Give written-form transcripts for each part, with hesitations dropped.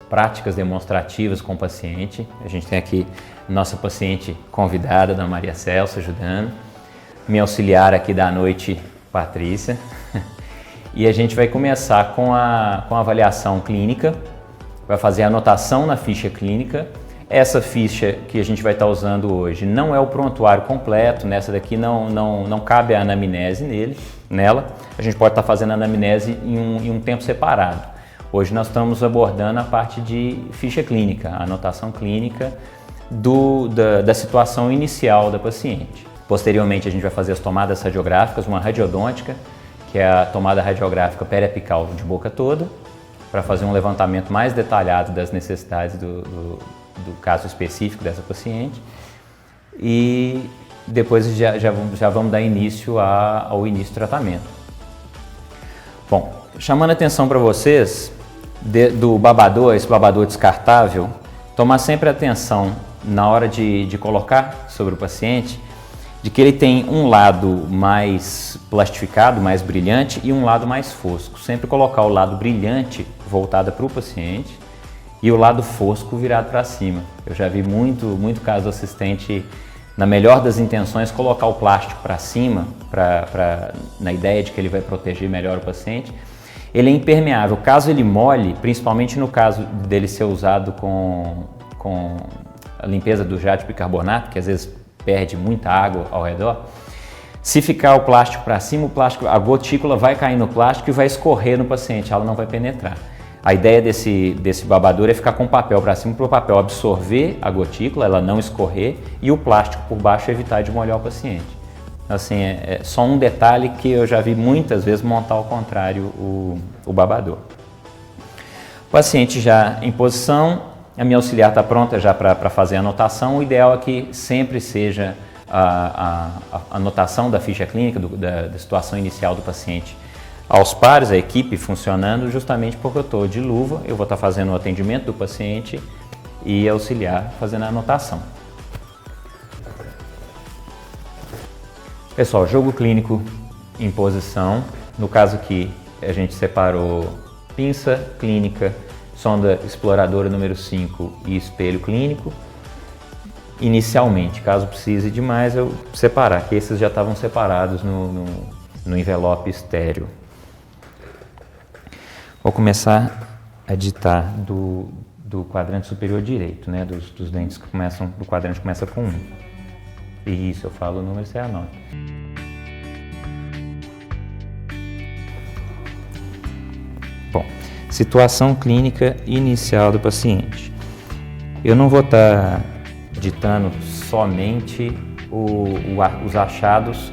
práticas demonstrativas com o paciente. A gente tem aqui nossa paciente convidada, Dona Maria Celso, ajudando. Minha auxiliar aqui da noite, Patrícia. E a gente vai começar com a avaliação clínica, vai fazer a anotação na ficha clínica. Essa ficha que a gente vai estar usando hoje não é o prontuário completo, nessa daqui não cabe a anamnese nela. A gente pode estar fazendo a anamnese em um tempo separado. Hoje nós estamos abordando a parte de ficha clínica, a anotação clínica da situação inicial da paciente. Posteriormente a gente vai fazer as tomadas radiográficas, uma radiodôntica, que é a tomada radiográfica periapical de boca toda, para fazer um levantamento mais detalhado das necessidades do caso específico dessa paciente. E depois já vamos dar início ao início do tratamento. Bom, chamando a atenção para vocês do babador, esse babador descartável, tomar sempre atenção na hora de colocar sobre o paciente, de que ele tem um lado mais plastificado, mais brilhante e um lado mais fosco. Sempre colocar o lado brilhante voltado para o paciente e o lado fosco virado para cima. Eu já vi muito caso do assistente, na melhor das intenções, colocar o plástico para cima, na ideia de que ele vai proteger melhor o paciente. Ele é impermeável. Caso ele molhe, principalmente no caso dele ser usado com a limpeza do jato de bicarbonato, que às vezes perde muita água ao redor, se ficar o plástico para cima, a gotícula vai cair no plástico e vai escorrer no paciente, ela não vai penetrar. A ideia desse babador é ficar com o papel para cima, para o papel absorver a gotícula, ela não escorrer, e o plástico por baixo evitar de molhar o paciente. Assim, é só um detalhe que eu já vi muitas vezes montar ao contrário o babador. O paciente já em posição, a minha auxiliar está pronta já para fazer a anotação. O ideal é que sempre seja a anotação da ficha clínica, da situação inicial do paciente aos pares, a equipe funcionando, justamente porque eu estou de luva, eu vou estar fazendo o atendimento do paciente e auxiliar fazendo a anotação. Pessoal, jogo clínico em posição. No caso aqui, a gente separou pinça clínica, sonda exploradora número 5 e espelho clínico. Inicialmente, caso precise de mais, eu separar, que esses já estavam separados no envelope estéreo. Vou começar a ditar do quadrante superior direito, né, dos dentes que começam, do quadrante começa com 1. Isso, eu falo o número e você anota. Bom, situação clínica inicial do paciente. Eu não vou estar ditando somente os achados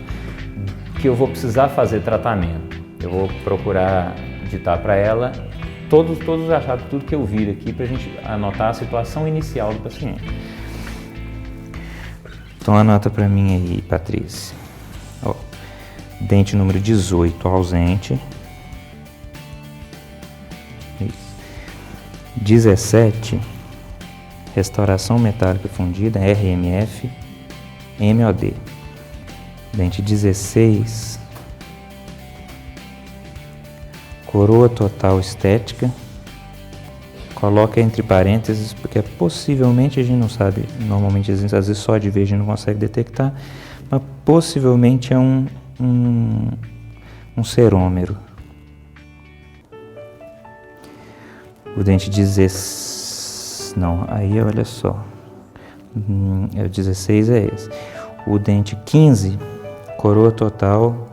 que eu vou precisar fazer tratamento. Eu vou procurar ditar para ela todos os achados, tudo que eu vir aqui, para a gente anotar a situação inicial do paciente. Então anota para mim aí, Patrícia. Ó, dente número 18 ausente. Isso. 17, restauração metálica fundida, RMF, MOD. Dente 16, coroa total estética. Coloca entre parênteses, porque possivelmente a gente não sabe, normalmente às vezes só de ver a gente não consegue detectar, mas possivelmente é um cerômero. O dente 16, não, aí olha só, o 16 é esse. O dente 15, coroa total,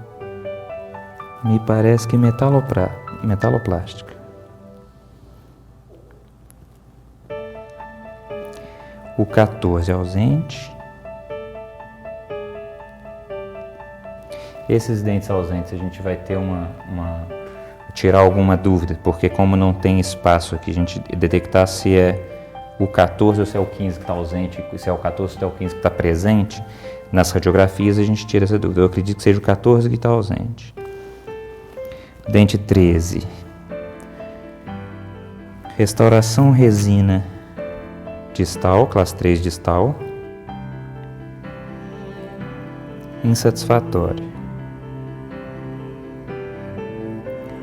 me parece que metaloplástica. O 14 ausente. Esses dentes ausentes a gente vai ter tirar alguma dúvida, porque como não tem espaço aqui, a gente detectar se é o 14 ou se é o 15 que está ausente, se é o 14 ou se é o 15 que está presente, nas radiografias a gente tira essa dúvida. Eu acredito que seja o 14 que está ausente. Dente 13. Restauração resina distal, classe 3 distal, insatisfatória.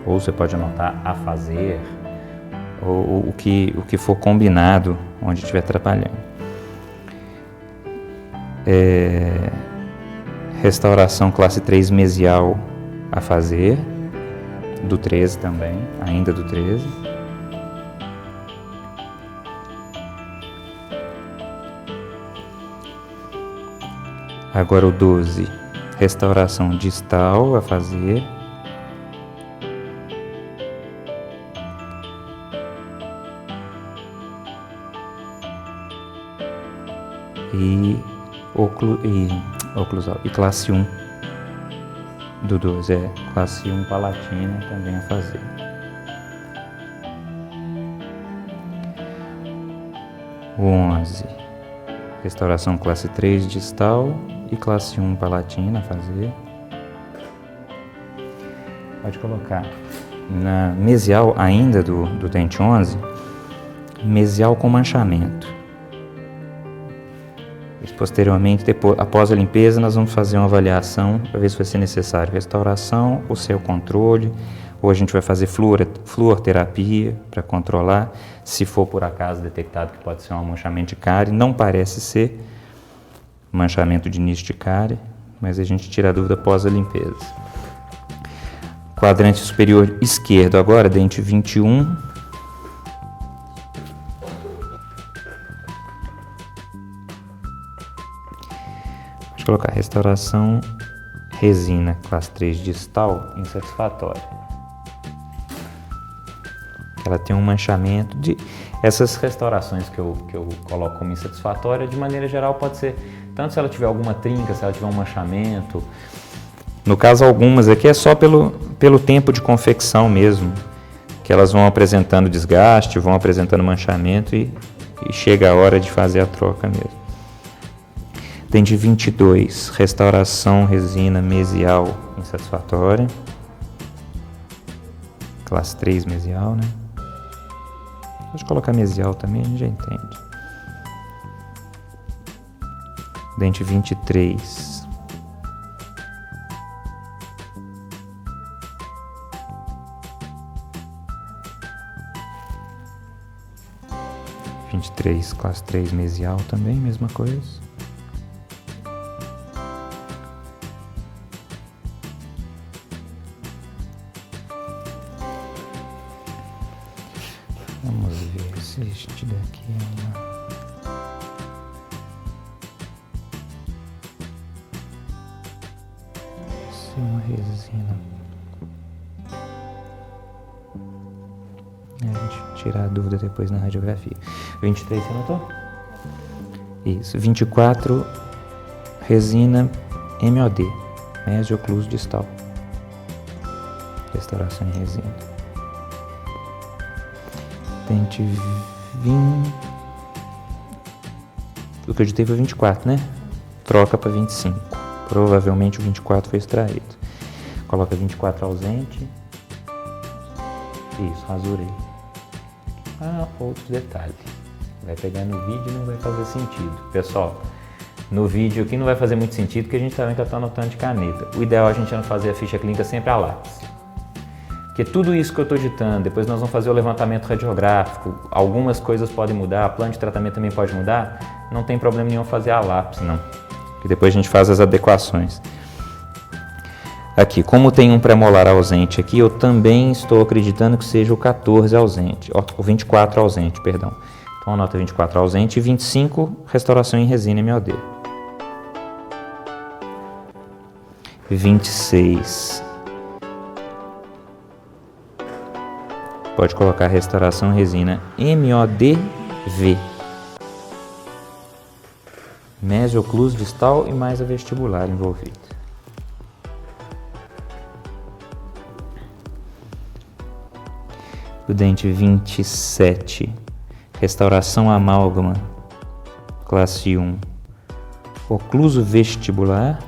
Ou você pode anotar a fazer, ou o que for combinado onde estiver trabalhando. Restauração classe 3 mesial a fazer, do 13 também, ainda do 13. Agora o 12, restauração distal a fazer. E classe 1 do 12, classe 1 palatina também a fazer. O 11, restauração classe 3 distal e classe 1 palatina a fazer. Pode colocar na mesial ainda do dente 11, mesial com manchamento. Posteriormente, após a limpeza, nós vamos fazer uma avaliação para ver se vai ser necessário restauração ou seu controle, ou a gente vai fazer fluoroterapia para controlar, se for por acaso detectado que pode ser um manchamento de cárie. Não parece ser manchamento de nicho de cárie, mas a gente tira a dúvida após a limpeza. Quadrante superior esquerdo agora, dente 21. Colocar restauração resina classe 3 distal insatisfatória. Ela tem um manchamento de... Essas restaurações que eu coloco como insatisfatória, de maneira geral, pode ser tanto se ela tiver alguma trinca, se ela tiver um manchamento. No caso, algumas aqui é só pelo tempo de confecção mesmo, que elas vão apresentando desgaste, vão apresentando manchamento e chega a hora de fazer a troca mesmo. Dente 22, restauração resina mesial insatisfatória. Classe 3 mesial, né? Pode colocar mesial também, a gente já entende. Dente 23. Classe 3 mesial também, mesma coisa. Vamos ver se este daqui é uma resina. A gente tirar a dúvida depois na radiografia. 23, você anotou? Isso. 24, resina MOD, mesiocluso distal. Restauração em resina. Dente 20. O que eu ditei foi 24, né? Troca para 25. Provavelmente o 24 foi extraído. Coloca 24 ausente. Isso, rasurei. Outro detalhe. Vai pegar no vídeo e não vai fazer sentido. Pessoal, no vídeo aqui não vai fazer muito sentido porque a gente também está anotando de caneta. O ideal é a gente não fazer a ficha clínica sempre a lápis. Porque tudo isso que eu estou ditando, depois nós vamos fazer o levantamento radiográfico, algumas coisas podem mudar, o plano de tratamento também pode mudar, não tem problema nenhum fazer a lápis, não. Porque depois a gente faz as adequações. Aqui, como tem um premolar ausente aqui, eu também estou acreditando que seja o 14 ausente, o 24 ausente, perdão. Então anota 24 ausente e 25 restauração em resina MOD. 26. Pode colocar restauração resina MODV. Mesiocluso distal e mais a vestibular envolvida. O dente 27. Restauração amálgama. Classe 1. Ocluso vestibular.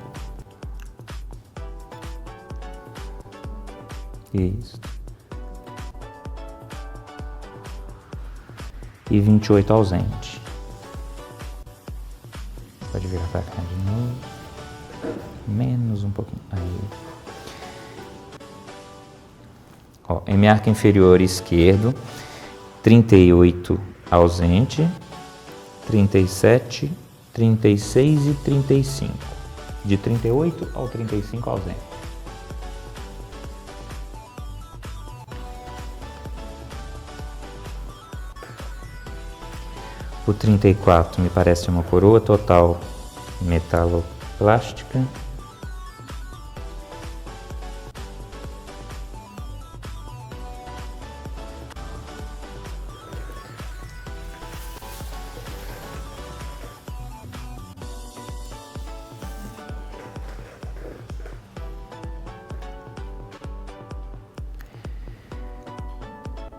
Isso. E 28 ausente. Pode virar para cá de novo. Menos um pouquinho. Aí. Ó, em arco inferior esquerdo, 38 ausente, 37, 36 e 35. De 38 ao 35 ausente. O 34 me parece uma coroa total metaloplástica.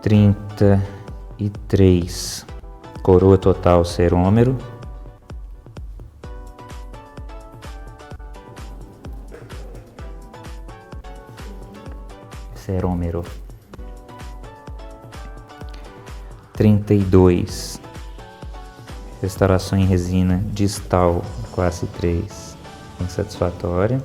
Trinta e três, coroa total cerômero. Cerômero. 32, restauração em resina distal, classe 3, insatisfatória.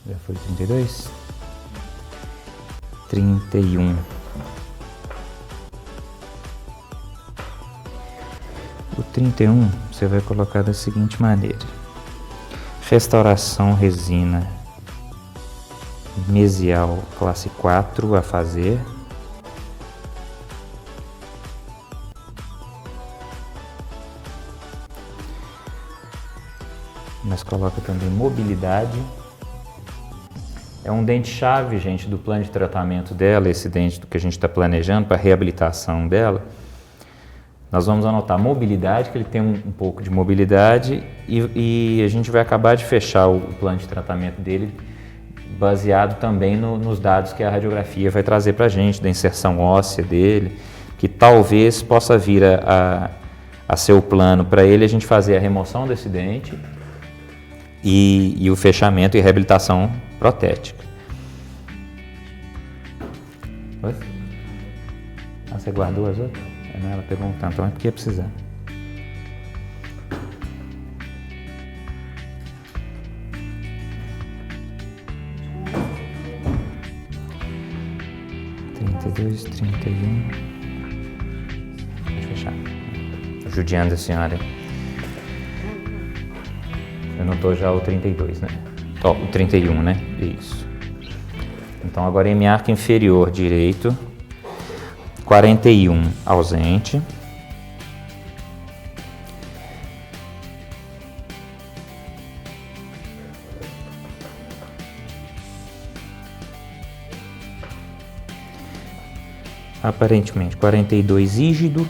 Já foi 32? 31. O 31 você vai colocar da seguinte maneira: restauração resina mesial classe 4 a fazer. Mas coloca também mobilidade. É um dente-chave, gente, do plano de tratamento dela, esse dente que a gente está planejando para a reabilitação dela. Nós vamos anotar mobilidade, que ele tem um pouco de mobilidade, e a gente vai acabar de fechar o plano de tratamento dele, baseado também nos dados que a radiografia vai trazer para a gente, da inserção óssea dele, que talvez possa vir a ser o plano para ele, a gente fazer a remoção desse dente e o fechamento e reabilitação protética. Oi? Ah, você guardou as outras? Não, ela pegou um tanto, então é porque ia precisar. Dois, 31. Deixa eu fechar. Judiando a senhora. Eu não tô já o 32, né? Ó, o 31, né? Isso. Então agora em minha arco inferior direito, 41 ausente. Aparentemente 42 rígido.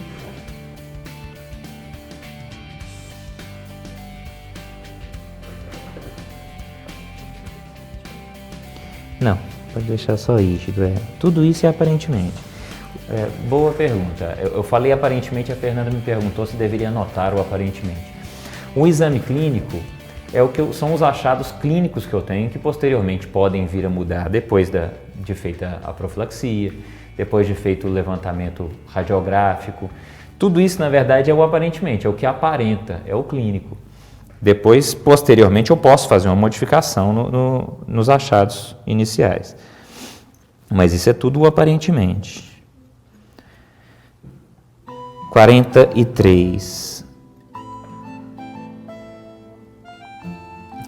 Não, pode deixar só rígido. Tudo isso é aparentemente. Boa pergunta. Eu falei aparentemente, a Fernanda me perguntou se deveria anotar o aparentemente. O exame clínico são os achados clínicos que eu tenho, que posteriormente podem vir a mudar depois de feita a profilaxia, depois de feito o levantamento radiográfico. Tudo isso, na verdade, é o aparentemente, é o que aparenta, é o clínico. Depois, posteriormente, eu posso fazer uma modificação nos achados iniciais. Mas isso é tudo o aparentemente. 43.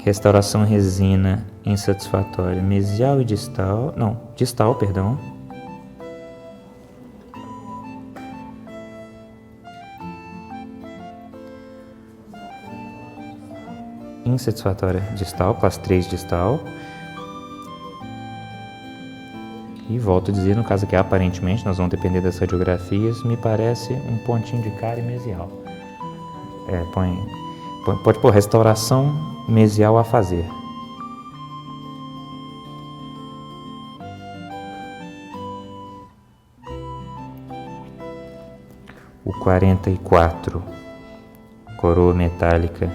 Restauração resina insatisfatória, mesial e distal. Não, distal, perdão. Insatisfatória distal, classe 3 distal. E volto a dizer, no caso aqui, aparentemente, nós vamos depender das radiografias, me parece um pontinho de cárie mesial. Pode pôr restauração mesial a fazer. O 44, coroa metálica,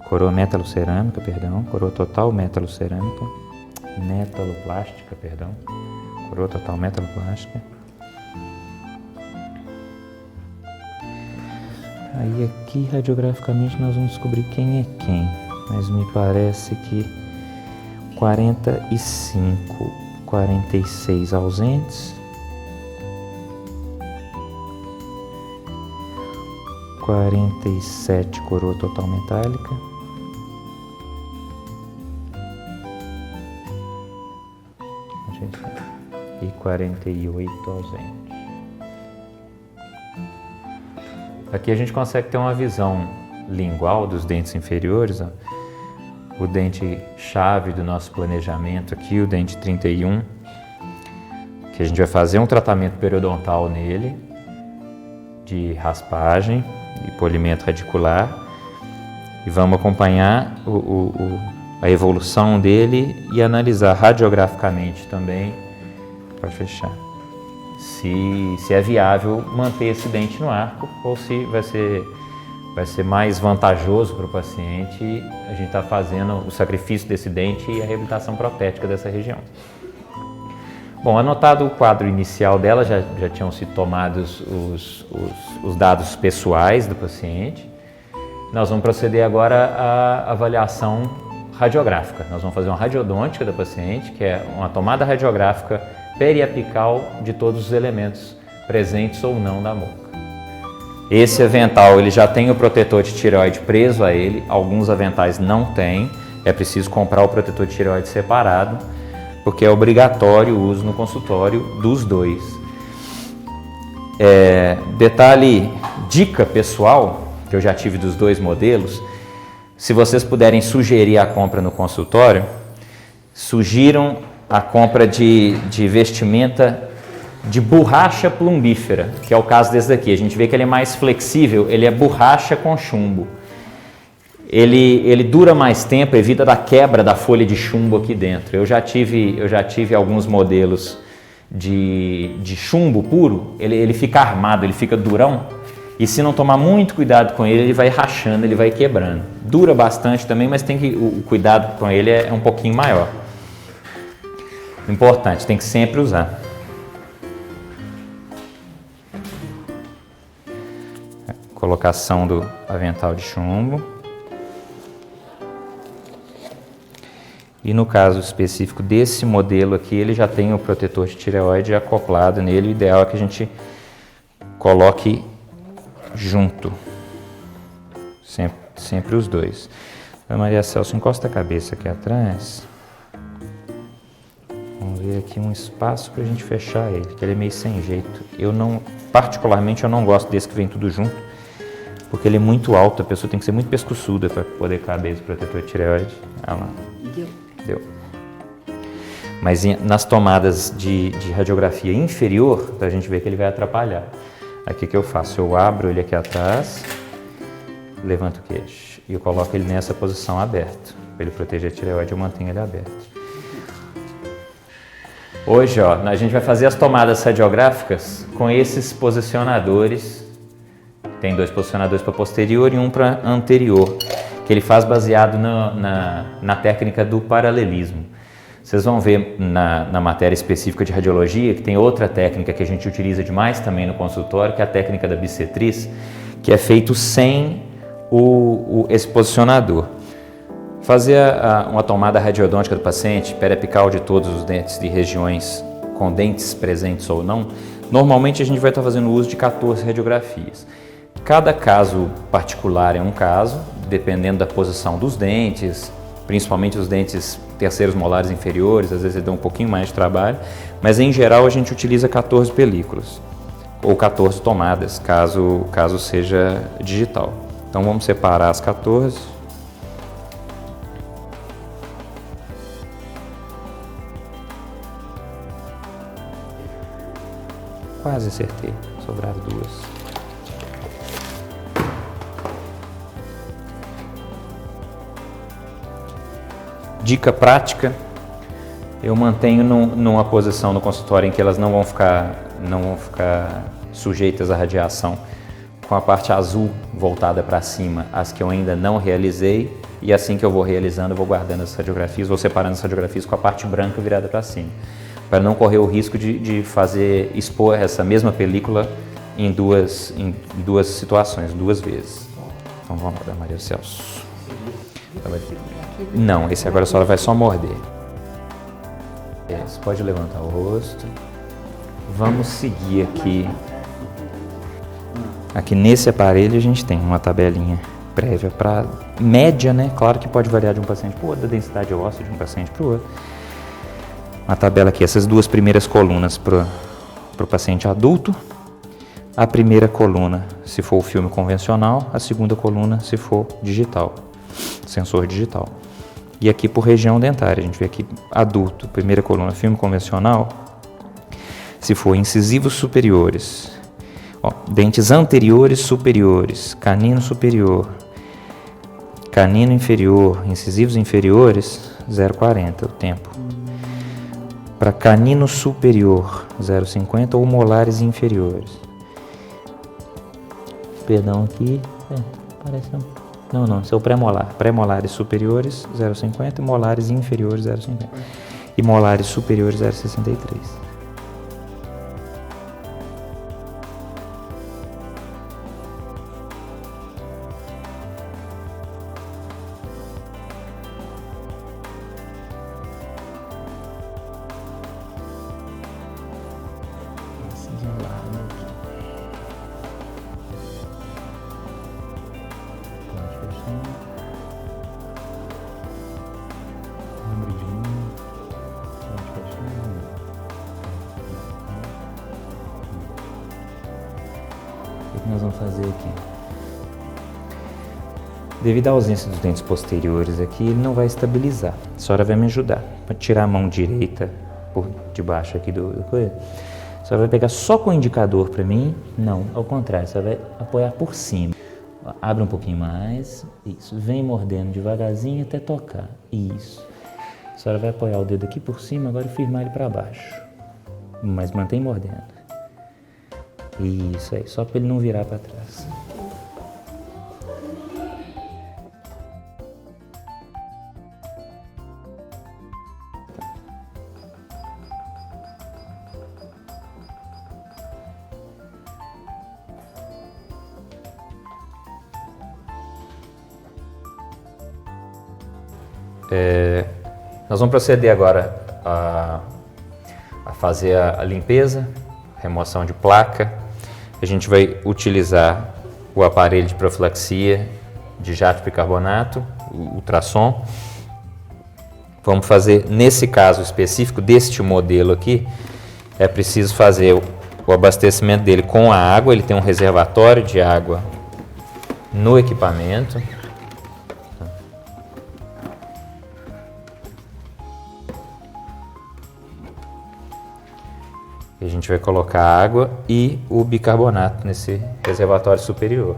coroa metalocerâmica, perdão, coroa total metalocerâmica, metaloplástica, perdão, coroa total metaloplástica. Aí aqui radiograficamente nós vamos descobrir quem é quem, mas me parece que 45, 46 ausentes, 47 coroa total metálica, e 48 ausentes. Aqui a gente consegue ter uma visão lingual dos dentes inferiores, ó. O dente chave do nosso planejamento aqui, o dente 31, que a gente vai fazer um tratamento periodontal nele, de raspagem e polimento radicular, e vamos acompanhar a evolução dele e analisar radiograficamente também, pode fechar, se é viável manter esse dente no arco ou se vai ser mais vantajoso para o paciente a gente estar fazendo o sacrifício desse dente e a reabilitação protética dessa região. Bom, anotado o quadro inicial dela, já tinham sido tomados os dados pessoais do paciente. Nós vamos proceder agora à avaliação radiográfica. Nós vamos fazer uma radiodôntica da paciente, que é uma tomada radiográfica periapical de todos os elementos presentes ou não da boca. Esse avental ele já tem o protetor de tireoide preso a ele, alguns aventais não têm, é preciso comprar o protetor de tireoide separado, porque é obrigatório o uso no consultório dos dois. Detalhe, dica pessoal, que eu já tive dos dois modelos, se vocês puderem sugerir a compra no consultório, sugiram a compra de vestimenta de borracha plumbífera, que é o caso desse daqui. A gente vê que ele é mais flexível, ele é borracha com chumbo. Ele dura mais tempo, evita da quebra da folha de chumbo aqui dentro. Eu já tive alguns modelos de chumbo puro, ele fica armado, ele fica durão, e se não tomar muito cuidado com ele, ele vai rachando, ele vai quebrando. Dura bastante também, mas o cuidado com ele é um pouquinho maior. Importante, tem que sempre usar. Colocação do avental de chumbo. E no caso específico desse modelo aqui, ele já tem o protetor de tireoide acoplado nele. O ideal é que a gente coloque junto, sempre os dois. A Maria Celso encosta a cabeça aqui atrás. Vamos ver aqui um espaço para a gente fechar ele, que ele é meio sem jeito. Particularmente, eu não gosto desse que vem tudo junto, porque ele é muito alto, a pessoa tem que ser muito pescoçuda para poder caber esse protetor de tireoide. Olha lá. Deu. Mas nas tomadas de radiografia inferior, a gente vê que ele vai atrapalhar. Aqui o que eu faço? Eu abro ele aqui atrás, levanto o queixo e eu coloco ele nessa posição aberta. Para ele proteger a tireoide, eu mantenho ele aberto. Hoje, a gente vai fazer as tomadas radiográficas com esses posicionadores. Tem 2 posicionadores para posterior e um para anterior, que ele faz baseado na técnica do paralelismo. Vocês vão ver na matéria específica de radiologia que tem outra técnica que a gente utiliza demais também no consultório, que é a técnica da bissetriz, que é feito sem esse posicionador. Fazer uma tomada radiodôntica do paciente, periapical de todos os dentes de regiões com dentes presentes ou não, normalmente a gente vai estar fazendo uso de 14 radiografias. Cada caso particular é um caso, dependendo da posição dos dentes, principalmente os dentes terceiros molares inferiores, às vezes ele dá um pouquinho mais de trabalho, mas em geral a gente utiliza 14 películas ou 14 tomadas, caso seja digital. Então vamos separar as 14. Quase acertei, sobraram 2. Dica prática, eu mantenho numa posição no consultório em que elas não vão ficar sujeitas à radiação, com a parte azul voltada para cima, as que eu ainda não realizei, e assim que eu vou realizando, eu vou guardando as radiografias, vou separando as radiografias com a parte branca virada para cima, para não correr o risco de expor essa mesma película em duas situações, 2 vezes. Então vamos lá, da Maria Celso. Não, esse agora a senhora vai só morder. Você pode levantar o rosto. Vamos seguir aqui. Aqui nesse aparelho a gente tem uma tabelinha prévia para média, né? Claro que pode variar de um paciente para o outro, da densidade óssea de um paciente para o outro. Uma tabela aqui, essas 2 primeiras colunas para o paciente adulto. A primeira coluna se for o filme convencional, a segunda coluna se for digital, sensor digital. E aqui por região dentária, a gente vê aqui adulto, primeira coluna, filme convencional, se for incisivos superiores, ó, dentes anteriores superiores, canino superior, canino inferior, incisivos inferiores, 0,40 o tempo. Para canino superior, 0,50 ou molares inferiores. Perdão aqui, parece não, esse é o pré-molar. Pré-molares superiores, 0,50 e molares inferiores, 0,50. E molares superiores, 0,63. O que nós vamos fazer aqui? Devido à ausência dos dentes posteriores aqui, ele não vai estabilizar. A senhora vai me ajudar. Para tirar a mão direita por debaixo aqui do coisa. A senhora vai pegar só com o indicador para mim? Não, ao contrário, a senhora vai apoiar por cima. Abre um pouquinho mais. Isso. Vem mordendo devagarzinho até tocar. Isso. A senhora vai apoiar o dedo aqui por cima, agora firmar ele para baixo. Mas mantém mordendo. Isso aí, só para ele não virar para trás. Nós vamos proceder agora a fazer a limpeza, remoção de placa. A gente vai utilizar o aparelho de profilaxia de jato de bicarbonato, o ultrassom. Vamos fazer, nesse caso específico deste modelo aqui, é preciso fazer o abastecimento dele com a água. Ele tem um reservatório de água no equipamento. A gente vai colocar a água e o bicarbonato nesse reservatório superior.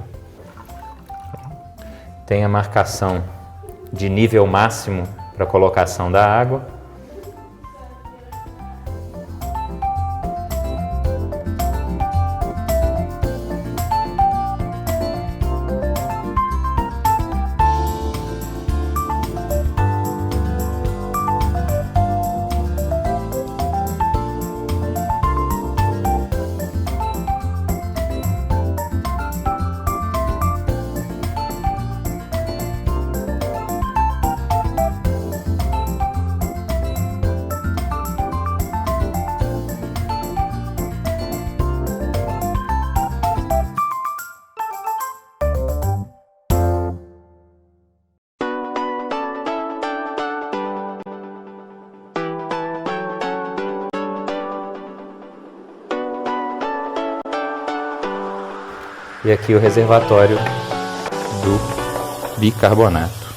Tem a marcação de nível máximo para colocação da água. E aqui o reservatório do bicarbonato.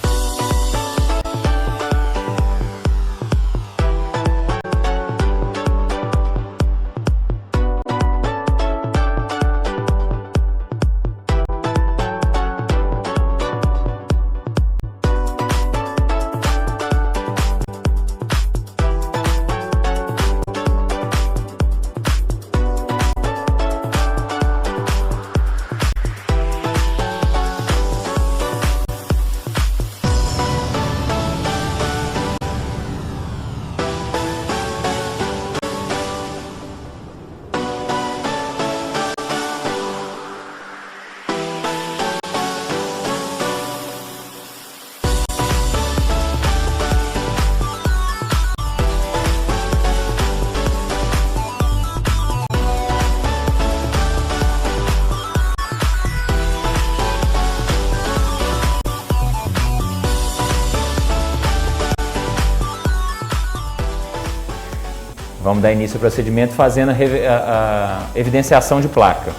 Vamos dar início ao procedimento fazendo a evidenciação de placa.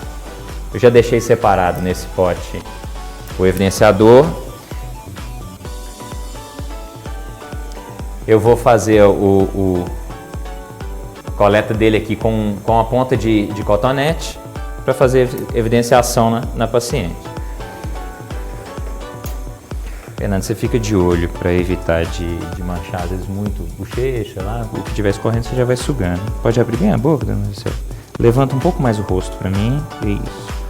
Eu já deixei separado nesse pote o evidenciador. Eu vou fazer a coleta dele aqui com a ponta de cotonete para fazer evidenciação na paciente. Fernando, você fica de olho para evitar de manchar, às vezes, muito bochecha lá. O que estiver escorrendo, você já vai sugando. Pode abrir bem a boca, dona Maricel. Levanta um pouco mais o rosto para mim. Isso.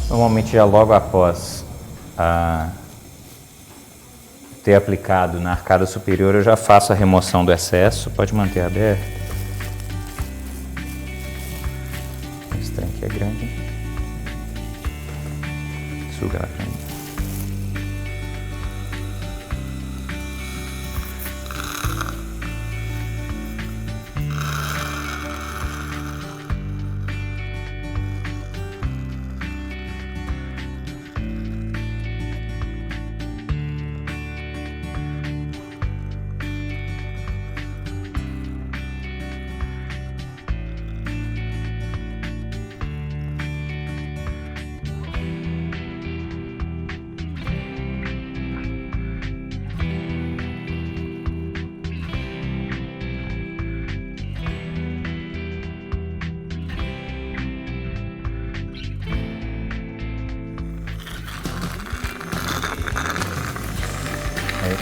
Normalmente, já logo após ter aplicado na arcada superior, eu já faço a remoção do excesso. Pode manter aberto. Esse trem aqui é grande. Suga lá pra mim.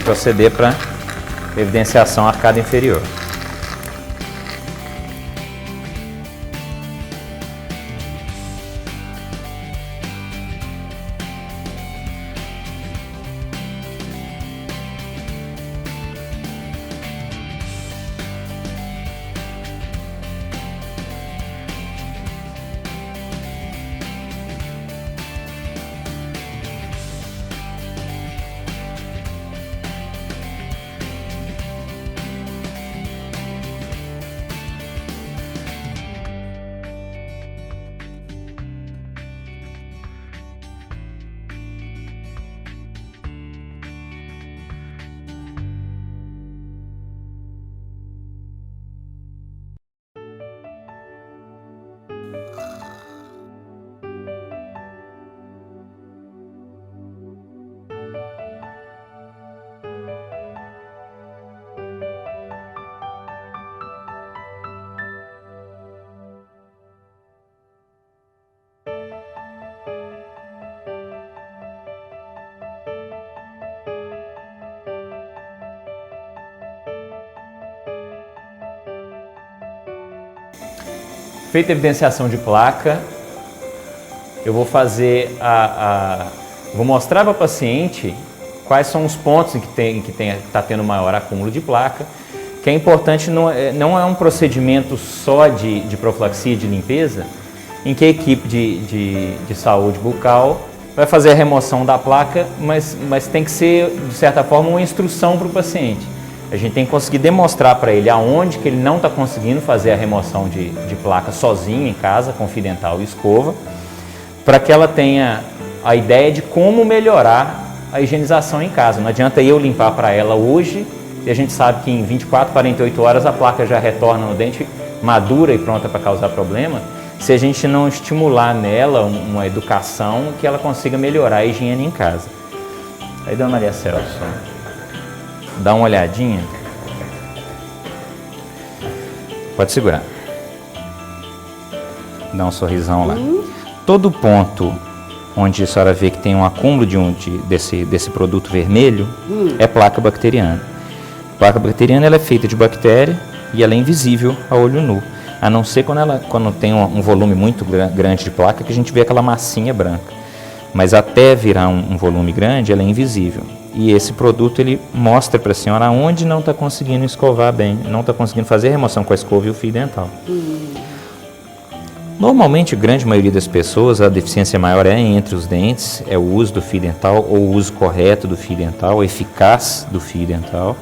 Proceder para evidenciação arcada inferior. Feita a evidenciação de placa, eu vou fazer vou mostrar para a paciente quais são os pontos em que está tendo maior acúmulo de placa, que é importante, não é um procedimento só de profilaxia e de limpeza, em que a equipe de saúde bucal vai fazer a remoção da placa, mas tem que ser, de certa forma, uma instrução para o paciente. A gente tem que conseguir demonstrar para ele aonde que ele não está conseguindo fazer a remoção de placa sozinho em casa, com fio dental e escova, para que ela tenha a ideia de como melhorar a higienização em casa. Não adianta eu limpar para ela hoje, e a gente sabe que em 24, 48 horas a placa já retorna no dente madura e pronta para causar problema, se a gente não estimular nela uma educação que ela consiga melhorar a higiene em casa. Aí, dona Maria Celso, dá uma olhadinha. Pode segurar. Dá um sorrisão lá. Todo ponto onde a senhora vê que tem um acúmulo desse produto vermelho, é placa bacteriana. A placa bacteriana ela é feita de bactéria e ela é invisível a olho nu. A não ser quando tem um volume muito grande de placa que a gente vê aquela massinha branca. Mas até virar um volume grande, ela é invisível. E esse produto ele mostra para a senhora onde não está conseguindo escovar bem, não está conseguindo fazer a remoção com a escova e o fio dental. Normalmente, a grande maioria das pessoas, a deficiência maior é entre os dentes, é o uso do fio dental ou o uso correto do fio dental, eficaz do fio dental.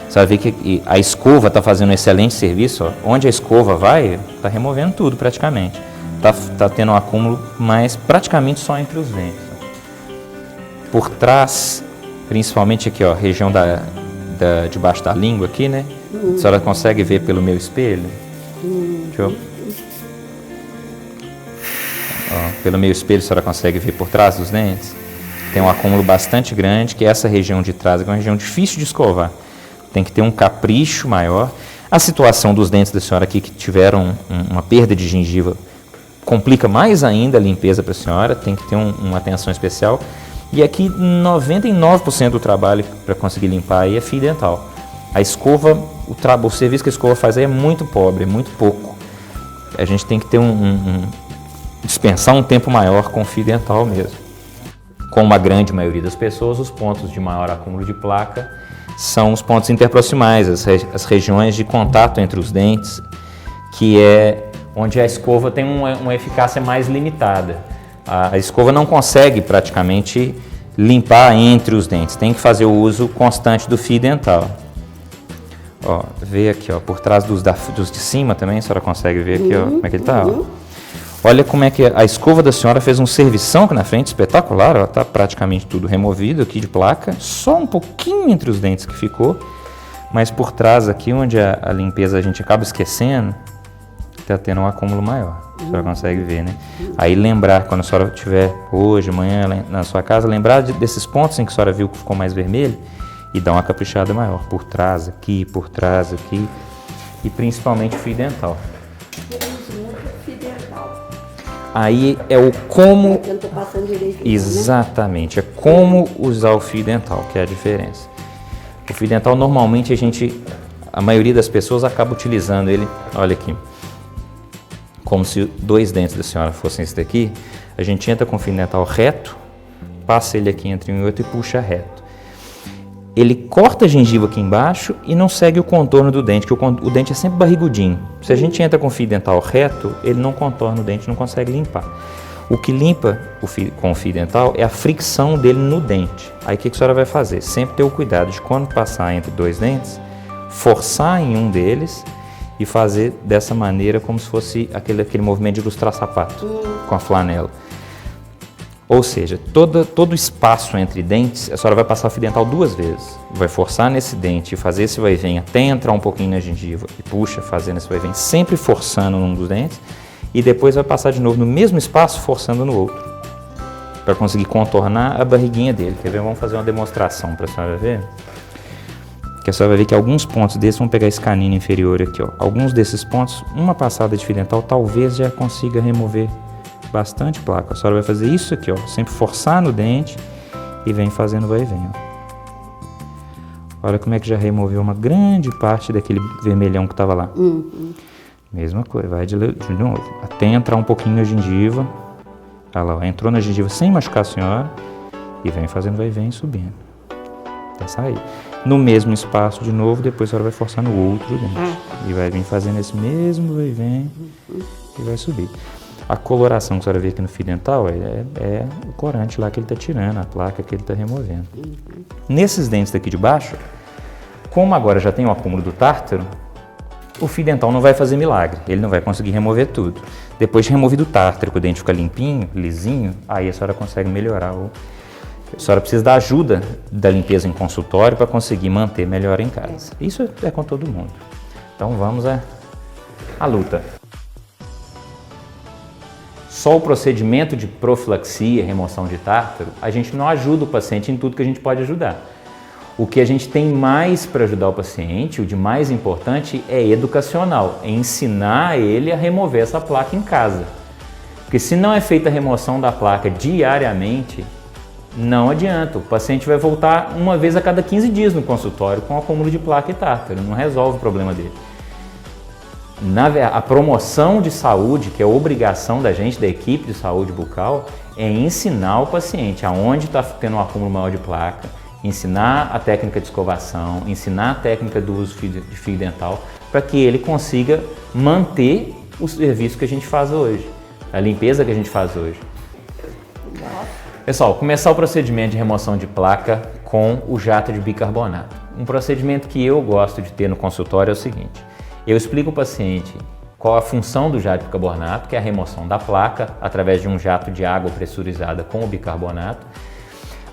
Você vai ver que a escova está fazendo um excelente serviço. Ó. Onde a escova vai, está removendo tudo praticamente. Está tendo um acúmulo, mas praticamente só entre os dentes. Por trás, principalmente aqui, ó, região debaixo da língua aqui, né? A senhora consegue ver pelo meu espelho? Deixa eu... Ó, pelo meu espelho a senhora consegue ver por trás dos dentes? Tem um acúmulo bastante grande, que é essa região de trás, que é uma região difícil de escovar. Tem que ter um capricho maior. A situação dos dentes da senhora aqui que tiveram uma perda de gengiva complica mais ainda a limpeza para a senhora, tem que ter uma atenção especial. E aqui 99% do trabalho para conseguir limpar aí é fio dental. A escova, o serviço que a escova faz aí é muito pobre, é muito pouco. A gente tem que ter dispensar um tempo maior com fio dental mesmo. Como a grande maioria das pessoas, os pontos de maior acúmulo de placa são os pontos interproximais, as regiões de contato entre os dentes, que é onde a escova tem uma eficácia mais limitada. A escova não consegue praticamente limpar entre os dentes, tem que fazer o uso constante do fio dental. Ó, vê aqui, ó, por trás dos de cima também, a senhora consegue ver aqui, ó, como é que ele está. Olha como é que a escova da senhora fez um servição aqui na frente, espetacular, ó, tá praticamente tudo removido aqui de placa, só um pouquinho entre os dentes que ficou, mas por trás aqui, onde a limpeza a gente acaba esquecendo, está tendo um acúmulo maior, a senhora consegue ver, né? Aí lembrar, quando a senhora estiver hoje, amanhã, na sua casa, lembrar desses pontos em que a senhora viu que ficou mais vermelho e dar uma caprichada maior, por trás aqui, e principalmente o fio dental. Aí é o como... Eu não tô passando direito. Exatamente, é como usar o fio dental, que é a diferença. O fio dental, normalmente, a maioria das pessoas acaba utilizando ele, olha aqui, como se 2 dentes da senhora fossem esse daqui. A gente entra com o fio dental reto, passa ele aqui entre um e outro e puxa reto. Ele corta a gengiva aqui embaixo e não segue o contorno do dente, que o dente é sempre barrigudinho. Se a gente entra com o fio dental reto, ele não contorna o dente, não consegue limpar. O que limpa com o fio dental é a fricção dele no dente. Aí o que a senhora vai fazer? Sempre ter o cuidado de, quando passar entre 2 dentes, forçar em um deles e fazer dessa maneira, como se fosse aquele movimento de ilustrar sapato com a flanela. Ou seja, todo o espaço entre dentes, a senhora vai passar o fio dental 2 vezes. Vai forçar nesse dente e fazer esse vai e vem até entrar um pouquinho na gengiva e puxa, fazendo esse vai e vem, sempre forçando num dos dentes. E depois vai passar de novo no mesmo espaço, forçando no outro. Para conseguir contornar a barriguinha dele. Quer ver? Vamos fazer uma demonstração para a senhora ver. Que a senhora vai ver que alguns pontos desses, vamos pegar esse canino inferior aqui, ó. Alguns desses pontos, uma passada de fio dental talvez já consiga remover bastante placa. A senhora vai fazer isso aqui, ó, sempre forçar no dente e vem fazendo vai e vem, ó. Olha como é que já removeu uma grande parte daquele vermelhão que estava lá. Mesma coisa, vai de novo, até entrar um pouquinho na gengiva. Olha lá, ó, entrou na gengiva sem machucar a senhora e vem fazendo vai e vem subindo até sair. No mesmo espaço de novo, depois a senhora vai forçar no outro dente e vai vir fazendo esse mesmo vai e vem e vai subir. A coloração que a senhora vê aqui no fio dental é o corante lá que ele está tirando, a placa que ele está removendo. Nesses dentes daqui de baixo, como agora já tem o acúmulo do tártaro, o fio dental não vai fazer milagre, ele não vai conseguir remover tudo. Depois de removido o tártaro, que o dente fica limpinho, lisinho, aí a senhora consegue melhorar. A senhora precisa da ajuda da limpeza em consultório para conseguir manter melhor em casa. Isso é com todo mundo. Então vamos à luta. Só o procedimento de profilaxia, remoção de tártaro, a gente não ajuda o paciente em tudo que a gente pode ajudar. O que a gente tem mais para ajudar o paciente, o de mais importante, é educacional, é ensinar ele a remover essa placa em casa. Porque se não é feita a remoção da placa diariamente, não adianta. O paciente vai voltar uma vez a cada 15 dias no consultório com acúmulo de placa e tártaro, não resolve o problema dele. A promoção de saúde, que é obrigação da gente, da equipe de saúde bucal, é ensinar o paciente aonde está tendo um acúmulo maior de placa, ensinar a técnica de escovação, ensinar a técnica do uso de fio dental, para que ele consiga manter o serviço que a gente faz hoje, a limpeza que a gente faz hoje. Pessoal, começar o procedimento de remoção de placa com o jato de bicarbonato. Um procedimento que eu gosto de ter no consultório é o seguinte: eu explico ao paciente qual a função do jato de bicarbonato, que é a remoção da placa através de um jato de água pressurizada com o bicarbonato,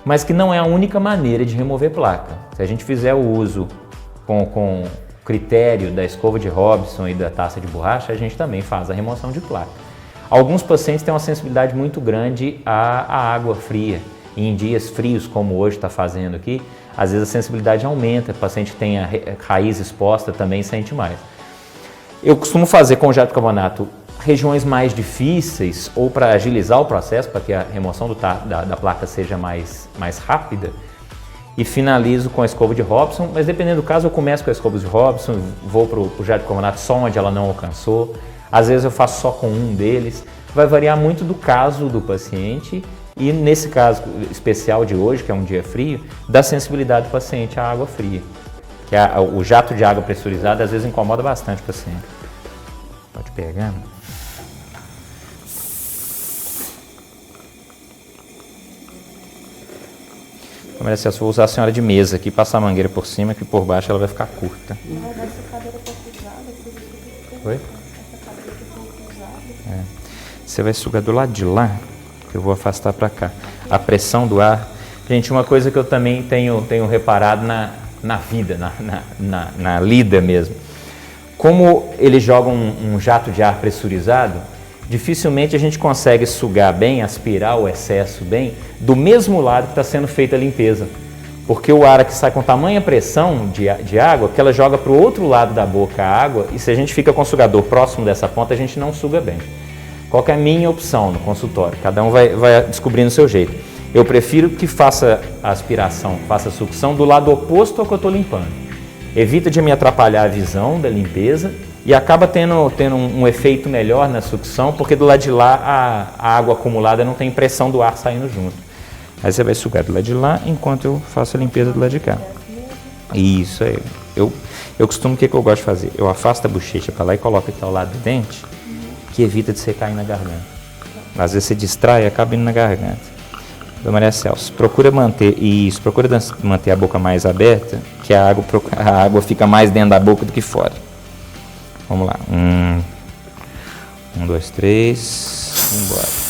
mas que não é a única maneira de remover placa. Se a gente fizer o uso com critério da escova de Robson e da taça de borracha, a gente também faz a remoção de placa. Alguns pacientes têm uma sensibilidade muito grande à água fria. E em dias frios, como hoje está fazendo aqui, às vezes a sensibilidade aumenta, o paciente tem a raiz exposta também sente mais. Eu costumo fazer com o jato de bicarbonato regiões mais difíceis ou para agilizar o processo, para que a remoção da placa seja mais rápida, e finalizo com a escova de Robson, mas dependendo do caso eu começo com a escova de Robson, vou para o jato de bicarbonato só onde ela não alcançou, às vezes eu faço só com um deles, vai variar muito do caso do paciente e nesse caso especial de hoje, que é um dia frio, da sensibilidade do paciente à água fria. Que o jato de água pressurizada às vezes incomoda bastante o paciente. Pode pegar. Maria Celso, vou usar a senhora de mesa aqui, passar a mangueira por cima, que por baixo ela vai ficar curta. Oi? Você vai sugar do lado de lá, que eu vou afastar para cá. A pressão do ar. Gente, uma coisa que eu também tenho reparado na vida, na lida mesmo. Como ele joga um jato de ar pressurizado, dificilmente a gente consegue sugar bem, aspirar o excesso bem, do mesmo lado que está sendo feita a limpeza. Porque o ar que sai com tamanha pressão de água, que ela joga para o outro lado da boca a água, e se a gente fica com o sugador próximo dessa ponta, a gente não suga bem. Qual que é a minha opção no consultório? Cada um vai descobrindo o seu jeito. Eu prefiro que faça a aspiração, faça a sucção do lado oposto ao que eu estou limpando. Evita de me atrapalhar a visão da limpeza e acaba tendo um efeito melhor na sucção, porque do lado de lá a água acumulada não tem pressão do ar saindo junto. Aí você vai sugar do lado de lá enquanto eu faço a limpeza do lado de cá. Isso aí. Eu costumo, o que eu gosto de fazer? Eu afasto a bochecha para lá e coloco aqui ao lado do dente, que evita de você cair na garganta. Às vezes você distrai e acaba indo na garganta. Dona Maria Celso, procura manter a boca mais aberta, que a água fica mais dentro da boca do que fora. Vamos lá. 1, 2, 3, embora.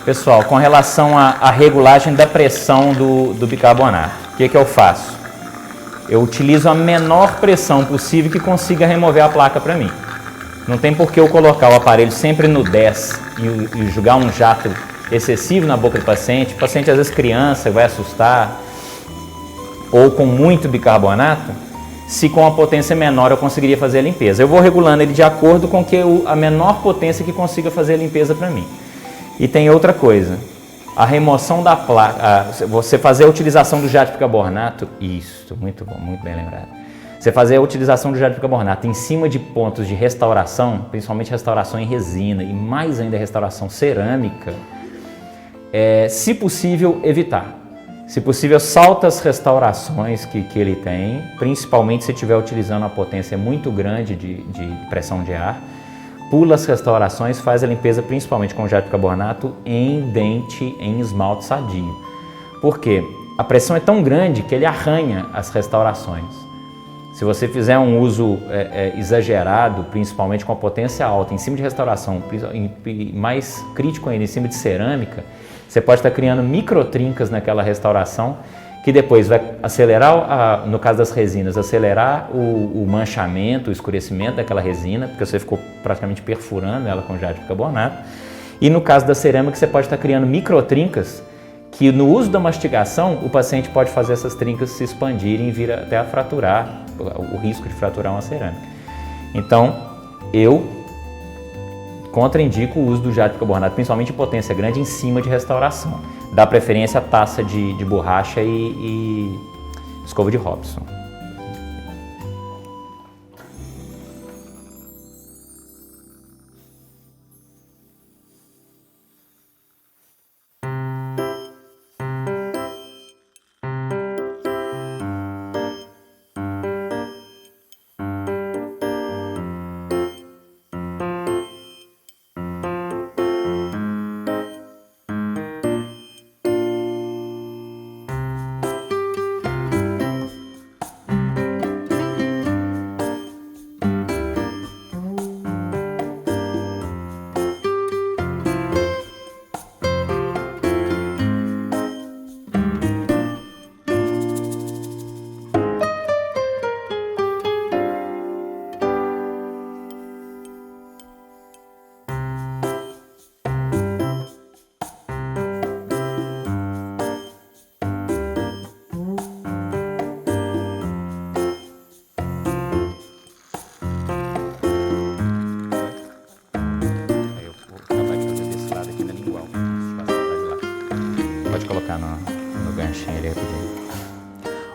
Pessoal, com relação à regulagem da pressão do bicarbonato, o que eu faço? Eu utilizo a menor pressão possível que consiga remover a placa para mim. Não tem por que eu colocar o aparelho sempre no 10 e jogar um jato excessivo na boca do paciente, o paciente às vezes criança, vai assustar, ou com muito bicarbonato, se com a potência menor eu conseguiria fazer a limpeza. Eu vou regulando ele de acordo com a menor potência que consiga fazer a limpeza para mim. E tem outra coisa, a remoção da placa, você fazer a utilização do jato de bicarbonato, isso, muito bom, muito bem lembrado. Você fazer a utilização do jato de bicarbonato em cima de pontos de restauração, principalmente restauração em resina e mais ainda restauração cerâmica, se possível, evitar. Se possível, salta as restaurações que ele tem, principalmente se estiver utilizando uma potência muito grande de pressão de ar. Pula as restaurações, faz a limpeza principalmente com jato de bicarbonato em dente, em esmalte sadio. Por quê? A pressão é tão grande que ele arranha as restaurações. Se você fizer um uso exagerado, principalmente com a potência alta, em cima de restauração, mais crítico ainda, em cima de cerâmica, você pode estar criando microtrincas naquela restauração, que depois vai acelerar, no caso das resinas, acelerar o manchamento, o escurecimento daquela resina, porque você ficou praticamente perfurando ela com jato de bicarbonato. E no caso da cerâmica, você pode estar criando microtrincas, que no uso da mastigação, o paciente pode fazer essas trincas se expandirem e vir até a fraturar, o risco de fraturar uma cerâmica. Então, eu contraindico o uso do jato de bicarbonato, principalmente em potência grande, em cima de restauração. Dá preferência à taça de borracha e escova de Robson.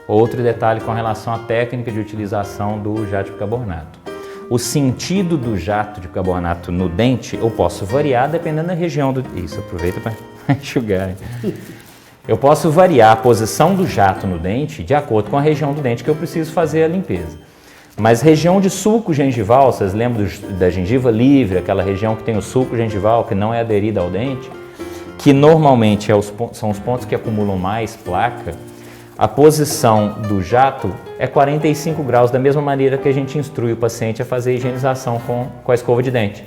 Outro detalhe com relação à técnica de utilização do jato de bicarbonato. O sentido do jato de bicarbonato no dente eu posso variar dependendo da região do... Isso, aproveita para enxugar. Eu posso variar a posição do jato no dente de acordo com a região do dente que eu preciso fazer a limpeza. Mas região de sulco gengival, vocês lembram da gengiva livre, aquela região que tem o sulco gengival que não é aderida ao dente, que normalmente são os pontos que acumulam mais placa. A posição do jato é 45 graus, da mesma maneira que a gente instrui o paciente a fazer a higienização com a escova de dente.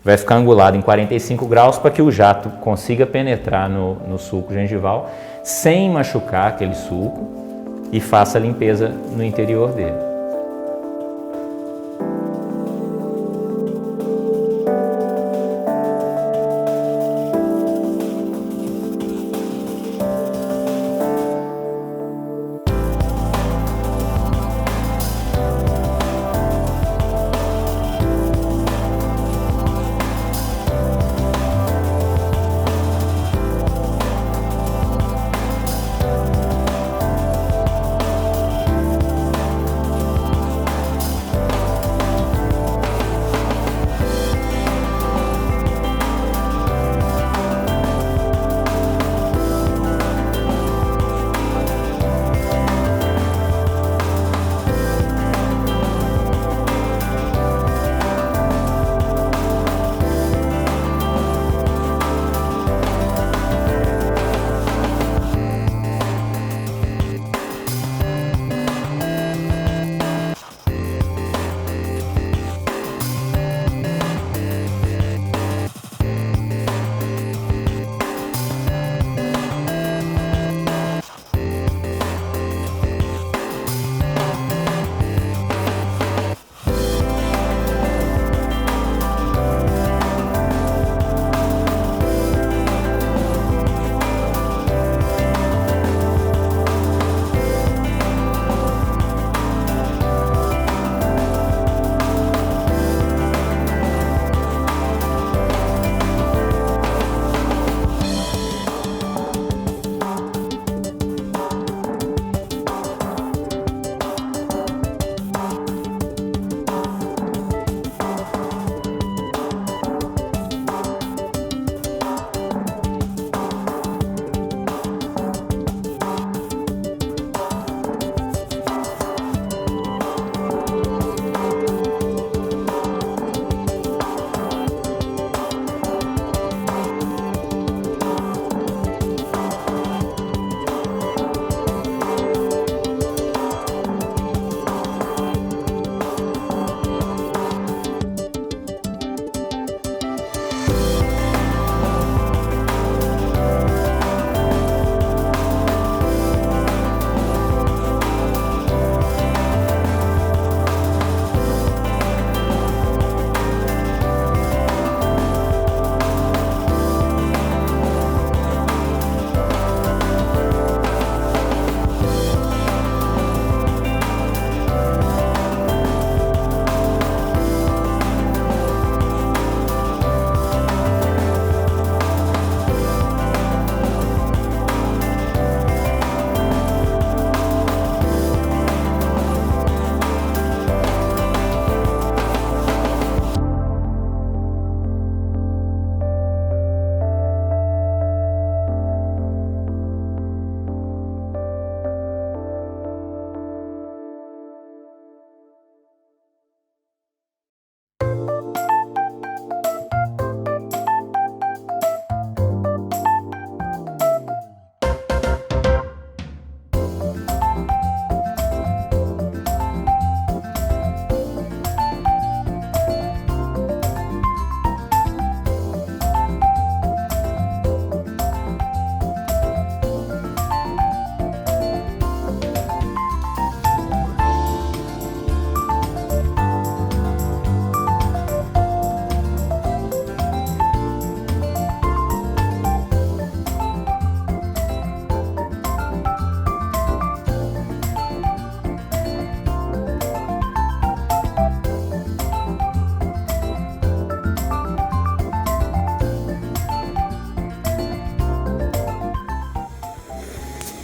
Vai ficar angulado em 45 graus para que o jato consiga penetrar no sulco gengival sem machucar aquele sulco e faça a limpeza no interior dele.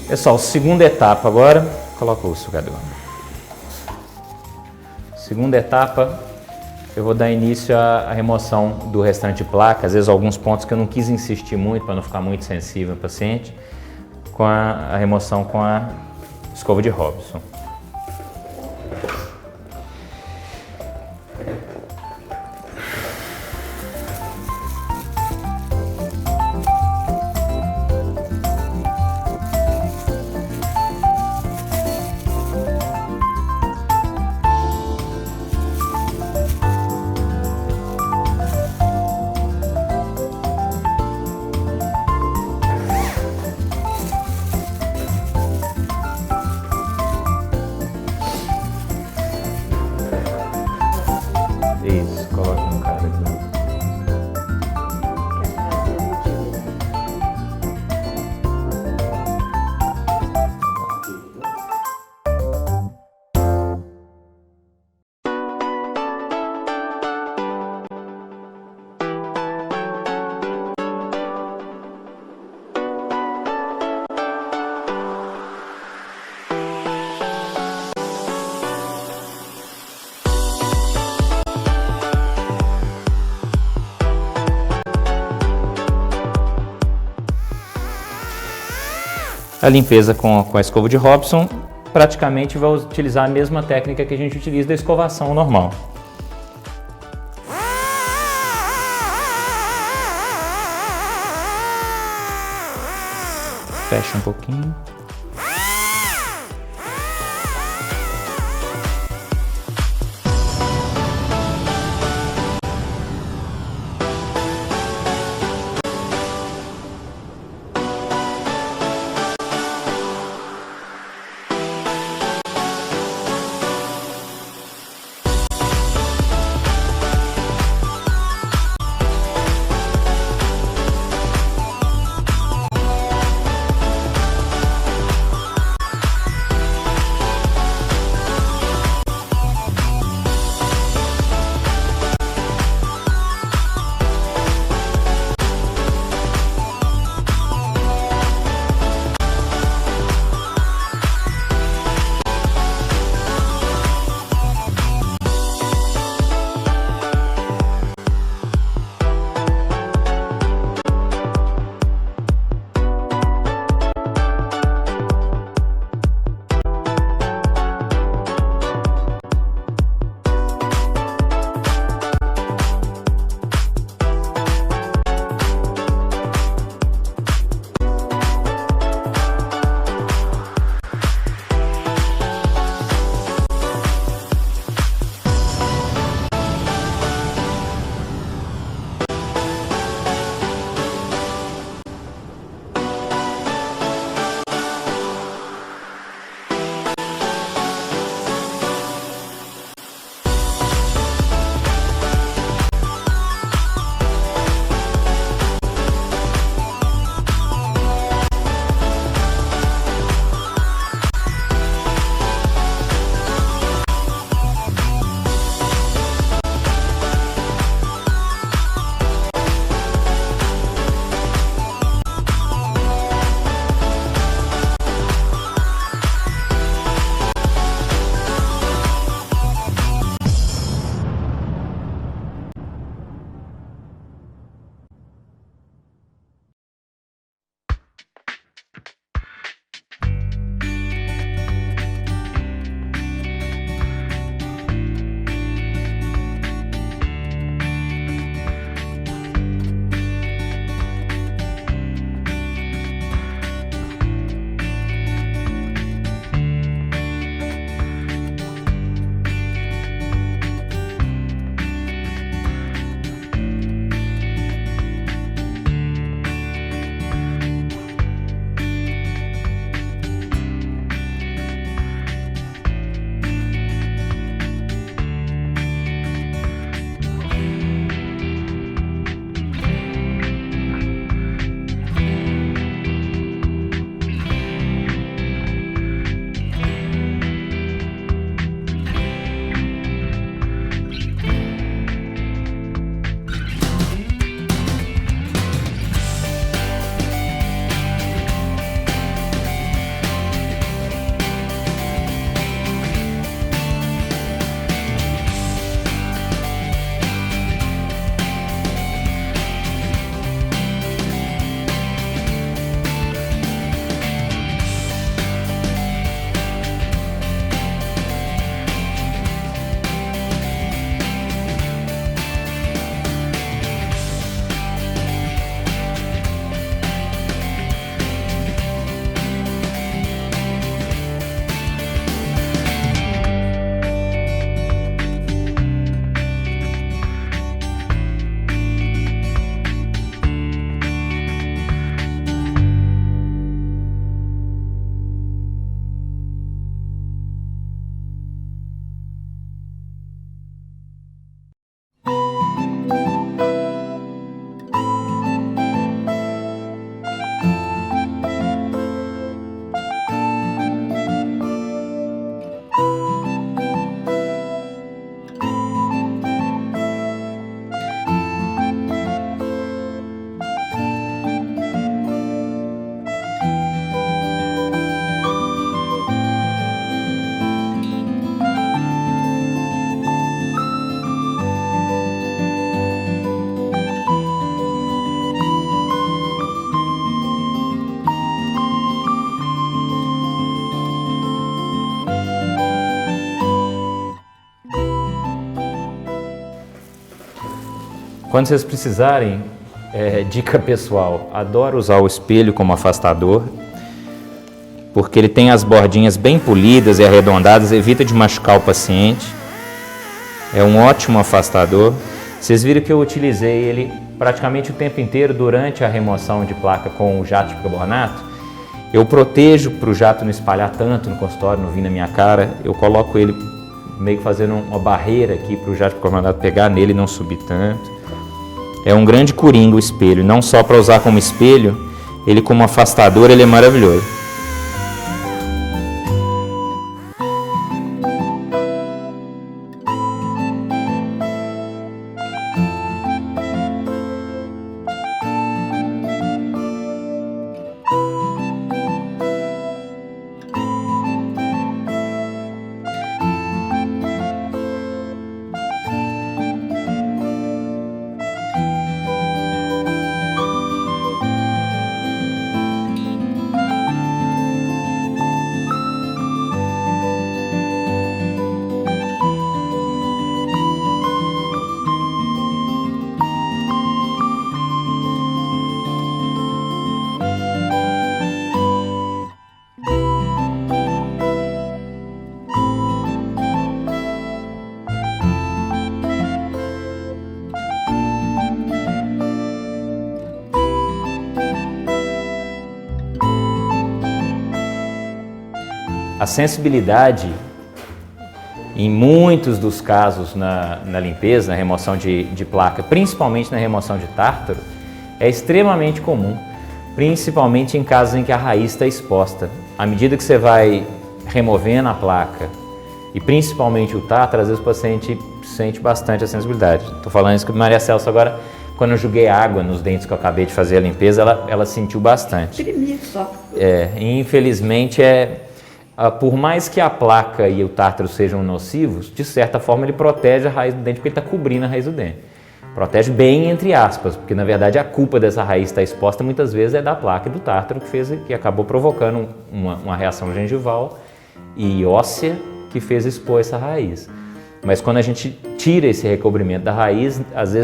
Pessoal, segunda etapa agora, coloca o sugador. Segunda etapa, eu vou dar início à remoção do restante de placa, às vezes alguns pontos que eu não quis insistir muito para não ficar muito sensível ao paciente, com a remoção com a escova de Robson. Isso, coloca no cara aqui. A limpeza com a escova de Robson, praticamente vai utilizar a mesma técnica que a gente utiliza da escovação normal. Fecha um pouquinho. Quando vocês precisarem, dica pessoal, adoro usar o espelho como afastador, porque ele tem as bordinhas bem polidas e arredondadas, evita de machucar o paciente. É um ótimo afastador. Vocês viram que eu utilizei ele praticamente o tempo inteiro durante a remoção de placa com o jato de bicarbonato. Eu protejo para o jato não espalhar tanto no consultório, não vir na minha cara. Eu coloco ele meio que fazendo uma barreira aqui para o jato de bicarbonato pegar nele e não subir tanto. É um grande coringa o espelho, não só para usar como espelho, ele como afastador ele é maravilhoso. A sensibilidade, em muitos dos casos na limpeza, na remoção de placa, principalmente na remoção de tártaro, é extremamente comum, principalmente em casos em que a raiz está exposta. À medida que você vai removendo a placa e principalmente o tártaro, às vezes o paciente sente bastante a sensibilidade. Estou falando isso com a Maria Celso agora, quando eu joguei água nos dentes que eu acabei de fazer a limpeza, ela sentiu bastante. Tremia só. Infelizmente por mais que a placa e o tártaro sejam nocivos, de certa forma ele protege a raiz do dente, porque ele está cobrindo a raiz do dente. Protege bem entre aspas, porque na verdade a culpa dessa raiz estar exposta muitas vezes é da placa e do tártaro que acabou provocando uma reação gengival e óssea que fez expor essa raiz. Mas quando a gente tira esse recobrimento da raiz, às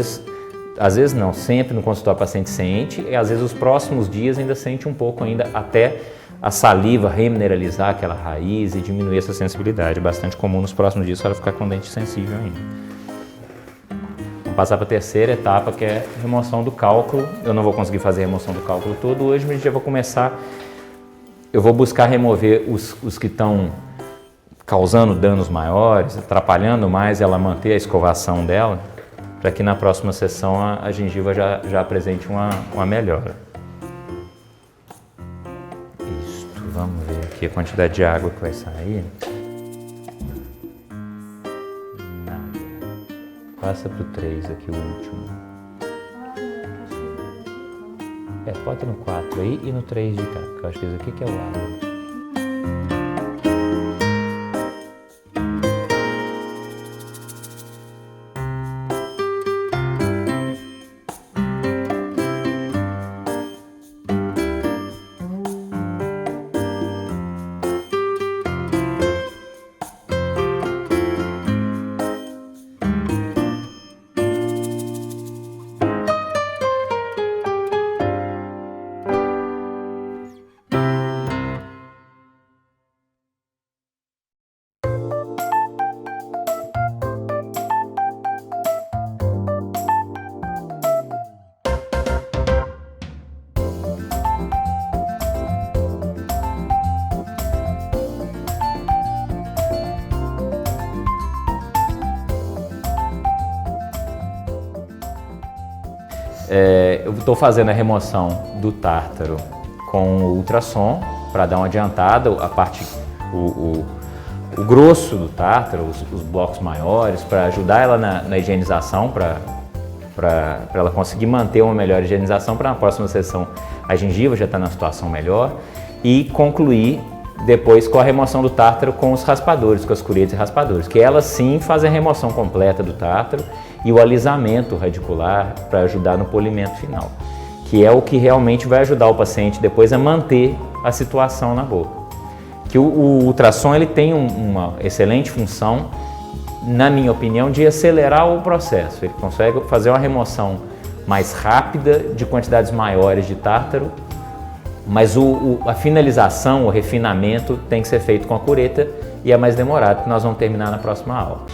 vezes não, sempre no consultório o paciente sente, e às vezes os próximos dias ainda sente um pouco ainda até a saliva remineralizar aquela raiz e diminuir essa sensibilidade. É bastante comum nos próximos dias ela ficar com o dente sensível ainda. Vamos passar para a terceira etapa, que é a remoção do cálculo. Eu não vou conseguir fazer a remoção do cálculo todo hoje, mas já vou começar. Eu vou buscar remover os que estão causando danos maiores, atrapalhando mais ela manter a escovação dela, para que na próxima sessão a gengiva já apresente uma melhora. Vamos ver aqui a quantidade de água que vai sair. Nada. Passa para o 3 aqui, o último. Bota no 4 aí e no 3 de cá, que eu acho que esse aqui que é o água. Eu estou fazendo a remoção do tártaro com o ultrassom para dar uma adiantada, a parte, o grosso do tártaro, os blocos maiores, para ajudar ela na higienização, para ela conseguir manter uma melhor higienização, para na próxima sessão a gengiva já está na situação melhor, e concluir depois com a remoção do tártaro com os raspadores, com as curetas e raspadores, que elas sim fazem a remoção completa do tártaro e o alisamento radicular para ajudar no polimento final, que é o que realmente vai ajudar o paciente depois a manter a situação na boca. Que o ultrassom ele tem uma excelente função na minha opinião, de acelerar o processo. Ele consegue fazer uma remoção mais rápida de quantidades maiores de tártaro, mas a finalização, o refinamento tem que ser feito com a cureta e é mais demorado, que nós vamos terminar na próxima aula.